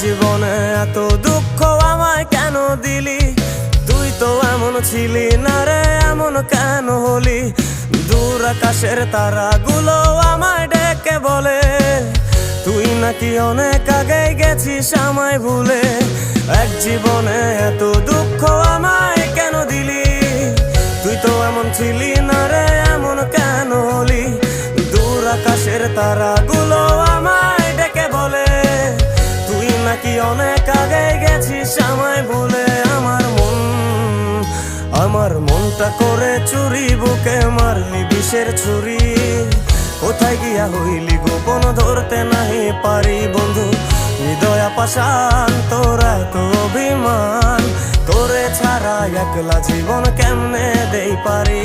জীবনে এত দুঃখ আমায় কেন দিলি? তুই তো এমন ছিলি না রে, এমন কেন হলি? দূর আকাশের তারাগুলো আমায় ডেকে বলে তুই নাকি অনেক আগে গেছিস আমায় ভুলে। এক জীবনে এত দুঃখ আমায় কেন দিলি? তুই তো এমন ছিলি না রে, এমন কেন হলি? দূর আকাশের তারাগুলো আমায় ডেকে বলে তুই নাকি অনেক আগে গেছিস আমায় ভুলে। আমার মনটা করে চুরি, বুকে মারলি বিষের ছুরি। কোথায় গিয়া হইলি গোপন ধরতে নাহি পারি বন্ধু। হৃদয় পাষাণ তোর এত অভিমান, তোরে ছাড়া একলা জীবন কেমনে দেই পারি?